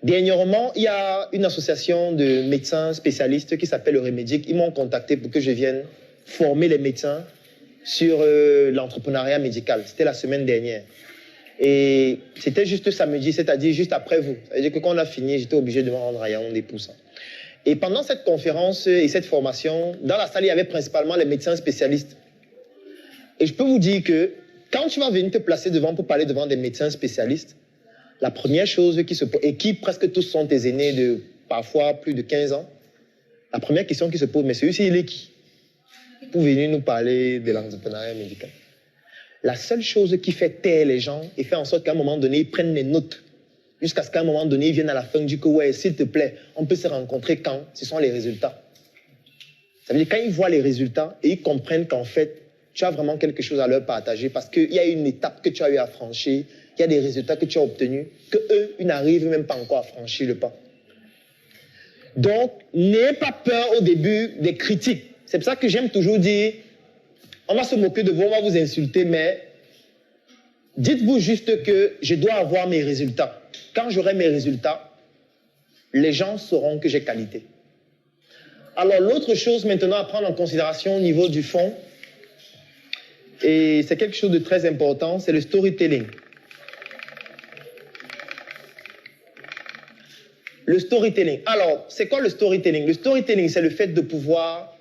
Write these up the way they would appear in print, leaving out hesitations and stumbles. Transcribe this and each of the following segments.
Dernièrement, il y a une association de médecins spécialistes qui s'appelle le Remédic. Ils m'ont contacté pour que je vienne former les médecins sur l'entrepreneuriat médical. C'était la semaine dernière. Et c'était juste samedi, c'est-à-dire juste après vous. C'est-à-dire que quand on a fini, j'étais obligé de me rendre à Yaoundé pour ça. Et pendant cette conférence et cette formation, dans la salle, il y avait principalement les médecins spécialistes. Et je peux vous dire que quand tu vas venir te placer devant pour parler devant des médecins spécialistes, la première chose qui se pose, et qui presque tous sont tes aînés de parfois plus de 15 ans, la première question qui se pose, mais celui-ci, il est qui? Pour venir nous parler de l'entrepreneuriat médical. La seule chose qui fait taire les gens et fait en sorte qu'à un moment donné, ils prennent les notes, jusqu'à ce qu'à un moment donné, ils viennent à la fin du coup, ouais, s'il te plaît, on peut se rencontrer quand? Ce sont les résultats. Ça veut dire quand ils voient les résultats et ils comprennent qu'en fait, tu as vraiment quelque chose à leur partager parce qu'il y a une étape que tu as eu à franchir, il y a des résultats que tu as obtenus, que eux, ils n'arrivent même pas encore à franchir le pas. Donc, n'ayez pas peur au début des critiques. C'est pour ça que j'aime toujours dire, on va se moquer de vous, on va vous insulter, mais dites-vous juste que je dois avoir mes résultats. Quand j'aurai mes résultats, les gens sauront que j'ai qualité. Alors, l'autre chose maintenant à prendre en considération au niveau du fond, et c'est quelque chose de très important, c'est le storytelling. Le storytelling. Alors, c'est quoi le storytelling? Le storytelling, c'est le fait de pouvoir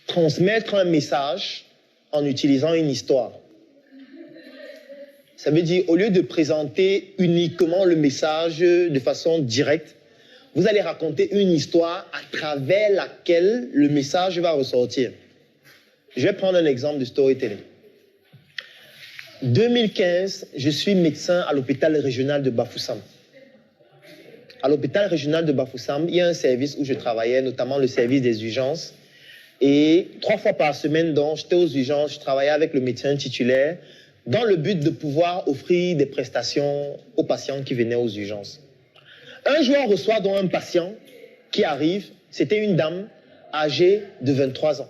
transmettre un message en utilisant une histoire. Ça veut dire, au lieu de présenter uniquement le message de façon directe, vous allez raconter une histoire à travers laquelle le message va ressortir. Je vais prendre un exemple de storytelling. 2015, je suis médecin à l'hôpital régional de Bafoussam. À l'hôpital régional de Bafoussam, il y a un service où je travaillais, notamment le service des urgences. Et 3 fois par semaine, donc, j'étais aux urgences, je travaillais avec le médecin titulaire dans le but de pouvoir offrir des prestations aux patients qui venaient aux urgences. Un jour, on reçoit donc un patient qui arrive, c'était une dame âgée de 23 ans.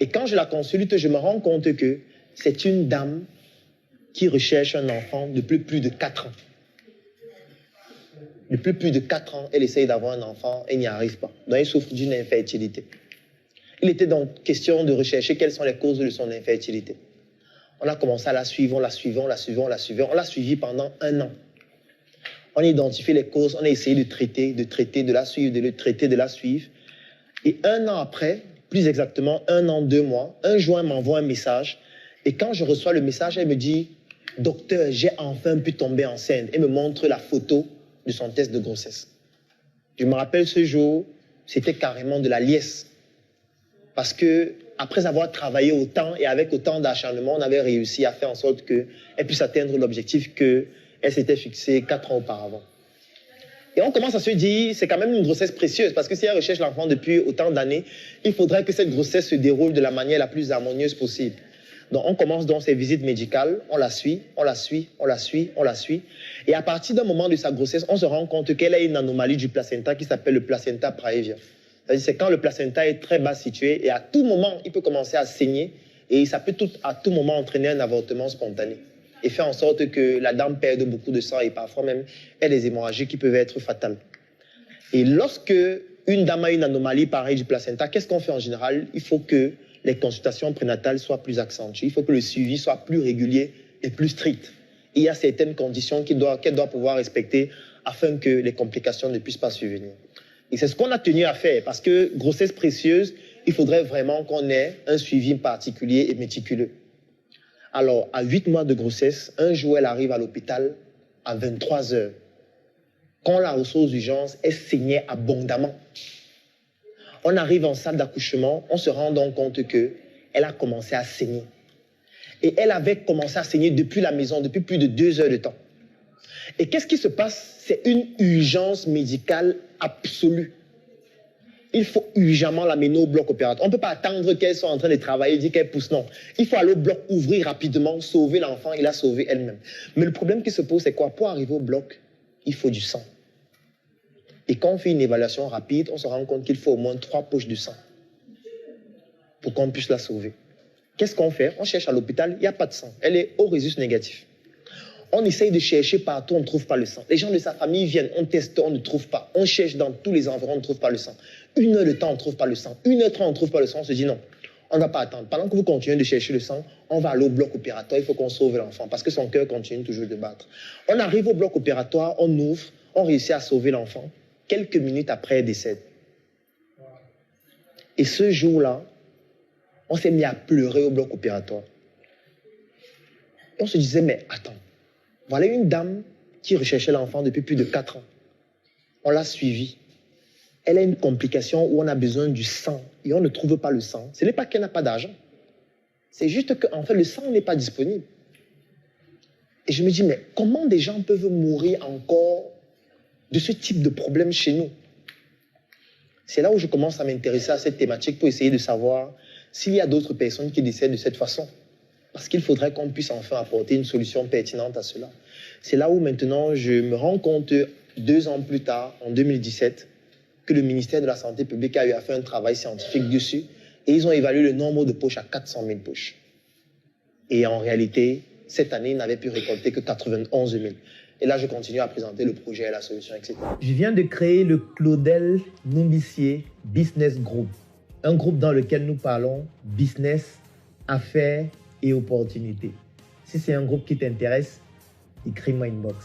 Et quand je la consulte, je me rends compte que c'est une dame qui recherche un enfant depuis plus de 4 ans. Depuis plus de 4 ans, elle essaye d'avoir un enfant et n'y arrive pas. Donc, elle souffre d'une infertilité. Il était donc question de rechercher quelles sont les causes de son infertilité. On a commencé à la suivre, on l'a suivi, on l'a suivi, on l'a suivi. On l'a suivi pendant 1 an. On a identifié les causes, on a essayé de traiter, de la suivre, de le traiter, de la suivre. Et 1 an après, plus exactement 1 an, 2 mois, un jour, elle m'envoie un message. Et quand je reçois le message, elle me dit « Docteur, j'ai enfin pu tomber enceinte. » Elle me montre la photo de son test de grossesse. Je me rappelle ce jour, c'était carrément de la liesse. Parce que après avoir travaillé autant et avec autant d'acharnement, on avait réussi à faire en sorte qu'elle puisse atteindre l'objectif qu'elle s'était fixé 4 ans auparavant. Et on commence à se dire, c'est quand même une grossesse précieuse, parce que si elle recherche l'enfant depuis autant d'années, il faudrait que cette grossesse se déroule de la manière la plus harmonieuse possible. Donc on commence dans ses visites médicales, on la suit, on la suit, on la suit, on la suit. Et à partir d'un moment de sa grossesse, on se rend compte qu'elle a une anomalie du placenta qui s'appelle le placenta praevia. C'est quand le placenta est très bas situé et à tout moment, il peut commencer à saigner et ça peut à tout moment entraîner un avortement spontané et faire en sorte que la dame perde beaucoup de sang et parfois même ait des hémorragies qui peuvent être fatales. Et lorsque une dame a une anomalie pareille du placenta, qu'est-ce qu'on fait en général? Il faut que les consultations prénatales soient plus accentuées, il faut que le suivi soit plus régulier et plus strict. Et il y a certaines conditions qu'elle doit pouvoir respecter afin que les complications ne puissent pas survenir. Et c'est ce qu'on a tenu à faire, parce que grossesse précieuse, il faudrait vraiment qu'on ait un suivi particulier et méticuleux. Alors, à 8 mois de grossesse, un jour, elle arrive à l'hôpital à 23 heures. Quand on la reçoit aux urgences, elle saignait abondamment. On arrive en salle d'accouchement, on se rend donc compte qu'elle a commencé à saigner. Et elle avait commencé à saigner depuis la maison, depuis plus de 2 heures de temps. Et qu'est-ce qui se passe? C'est une urgence médicale absolue. Il faut urgemment l'amener au bloc opératoire. On ne peut pas attendre qu'elle soit en train de travailler, dire qu'elle pousse, non. Il faut aller au bloc, ouvrir rapidement, sauver l'enfant et la sauver elle-même. Mais le problème qui se pose, c'est quoi? Pour arriver au bloc, il faut du sang. Et quand on fait une évaluation rapide, on se rend compte qu'il faut au moins 3 poches de sang pour qu'on puisse la sauver. Qu'est-ce qu'on fait? On cherche à l'hôpital, il n'y a pas de sang. Elle est au résus négatif. On essaye de chercher partout, on ne trouve pas le sang. Les gens de sa famille viennent, on teste, on ne trouve pas. On cherche dans tous les environs, on ne trouve pas le sang. 1 heure de temps, on ne trouve pas le sang. 1h30, on ne trouve pas le sang. On se dit non, on ne va pas attendre. Pendant que vous continuez de chercher le sang, on va aller au bloc opératoire. Il faut qu'on sauve l'enfant parce que son cœur continue toujours de battre. On arrive au bloc opératoire, on ouvre, on réussit à sauver l'enfant. Quelques minutes après, elle décède. Et ce jour-là, on s'est mis à pleurer au bloc opératoire. Et on se disait, mais attends, voilà une dame qui recherchait l'enfant depuis plus de 4 ans. On l'a suivie. Elle a une complication où on a besoin du sang et on ne trouve pas le sang. Ce n'est pas qu'elle n'a pas d'argent. C'est juste qu'en fait, le sang n'est pas disponible. Et je me dis, mais comment des gens peuvent mourir encore de ce type de problème chez nous? C'est là où je commence à m'intéresser à cette thématique pour essayer de savoir s'il y a d'autres personnes qui décèdent de cette façon. Parce qu'il faudrait qu'on puisse enfin apporter une solution pertinente à cela. C'est là où maintenant je me rends compte, 2 ans plus tard, en 2017, que le ministère de la Santé publique a eu à faire un travail scientifique dessus et ils ont évalué le nombre de poches à 400 000 poches. Et en réalité, cette année, ils n'avaient pu récolter que 91 000. Et là, je continue à présenter le projet et la solution, etc. Je viens de créer le Claudel Noumissier Business Group, un groupe dans lequel nous parlons business, affaires et opportunités. Si c'est un groupe qui t'intéresse, écris-moi inbox.